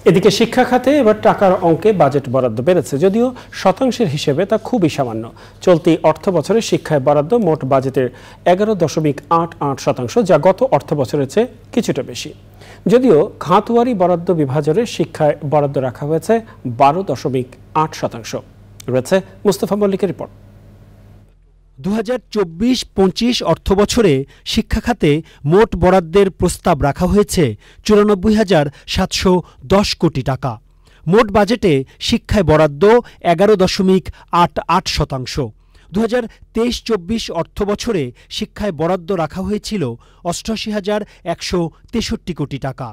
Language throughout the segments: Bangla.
এদিকে শিক্ষা খাতে এবার টাকার অঙ্কে বাজেট বরাদ্দ বেড়েছে, যদিও শতাংশের হিসেবে তা খুবই সামান্য। চলতি অর্থ বছরে শিক্ষায় বরাদ্দ মোট বাজেটের 11.88%, যা গত অর্থ বছরের চেয়ে কিছুটা বেশি। যদিও খাতওয়ারি বরাদ্দ বিভাজনে শিক্ষায় বরাদ্দ রাখা হয়েছে 12.8%। রয়েছে মুস্তাফা মল্লিকের রিপোর্ট। 2024-25 অর্থবছরে শিক্ষা খাতে মোট বরাদ্দের প্রস্তাব রাখা হয়েছে 94,710 কোটি টাকা। মোট বাজেটে শিক্ষায় বরাদ্দ 11.88%। 2023-24 অর্থবছরে শিক্ষায় বরাদ্দ রাখা হয়েছিল 88,163 কোটি টাকা,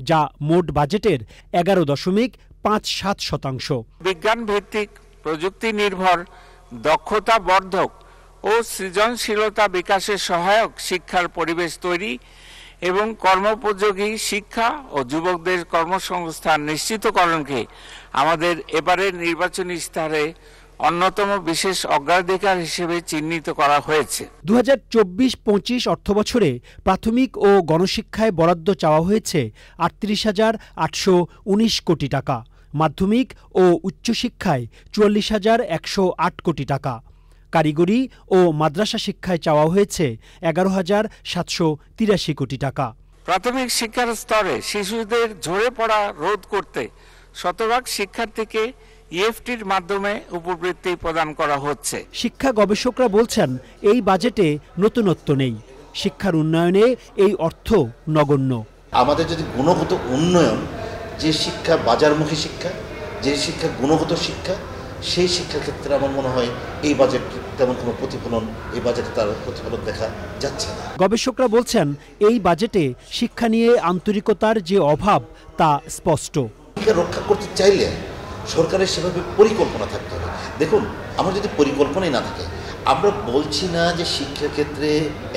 যা মোট বাজেটের 11.57%। বিজ্ঞান ভিত্তিক, প্রযুক্তি নির্ভর, দক্ষতা বর্ধক ও সৃজনশীলতা বিকাশে সহায়ক শিক্ষার পরিবেশ তৈরি এবং কর্মোপযোগী শিক্ষা ও যুবকদের কর্মসংস্থান নিশ্চিতকরণকে আমাদের এবারের নির্বাচনী ইশতেহারে অন্যতম বিশেষ অগ্রাধিকার হিসেবে চিহ্নিত করা হয়েছে। 2024-25 অর্থবছরে প্রাথমিক ও গণশিক্ষায় বরাদ্দ চাওয়া হয়েছে 38,819 কোটি টাকা, মাধ্যমিক ও উচ্চশিক্ষায় 44,108 কোটি টাকা, কারিগরি ও মাদ্রাসা শিক্ষায় চাওয়া হয়েছে 11,783 কোটি টাকা। প্রাথমিক শিক্ষার স্তরে শিশুদের ঝরে পড়া রোধ করতে শতভাগ শিক্ষার্থীকে ইএফটির মাধ্যমে উপবৃত্তি প্রদান করা হচ্ছে। শিক্ষা গবেষকরা বলছেন, এই বাজেটে নতুনত্ব নেই। শিক্ষার উন্নয়নে এই অর্থ নগণ্য। আমাদের যদি গুণগত উন্নয়ন, যে শিক্ষা বাজারমুখী শিক্ষা, যে শিক্ষা গুণগত শিক্ষা, সেই শিক্ষার ক্ষেত্রে আমার মনে হয় এই বাজেট তেমন কোনো প্রতিফলন, এই বাজেটে তার প্রতিফলন দেখা যাচ্ছে না। গবেষকরা বলছেন, এই বাজেটে শিক্ষা নিয়ে আন্তরিকতার যে অভাব তা স্পষ্ট। শিক্ষা রক্ষা করতে চাইলে সরকারের সেভাবে পরিকল্পনা থাকতে হবে। দেখুন, আমার যদি পরিকল্পনাই না থাকে, আমরা বলছি না যে শিক্ষাক্ষেত্রে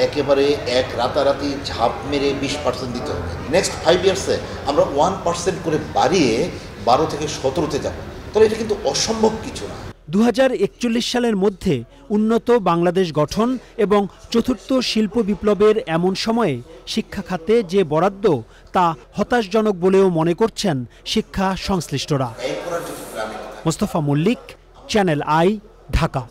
একেবারে এক রাতারাতি ঝাঁপ মেরে 20% দিতে হবে। নেক্সট 5 ইয়ার্সে আমরা 1% করে বাড়িয়ে 12 থেকে 17-তে যাব, তাহলে এটা কিন্তু অসম্ভব কিছু না। 2041 সালের মধ্যে উন্নত বাংলাদেশ গঠন এবং চতুর্থ শিল্প বিপ্লবের এমন সময়ে শিক্ষা খাতে যে বরাদ্দ তা হতাশজনক বলেও মনে করছেন শিক্ষা সংশ্লিষ্টরা। Mustafa Mallick, channel I, Dhaka.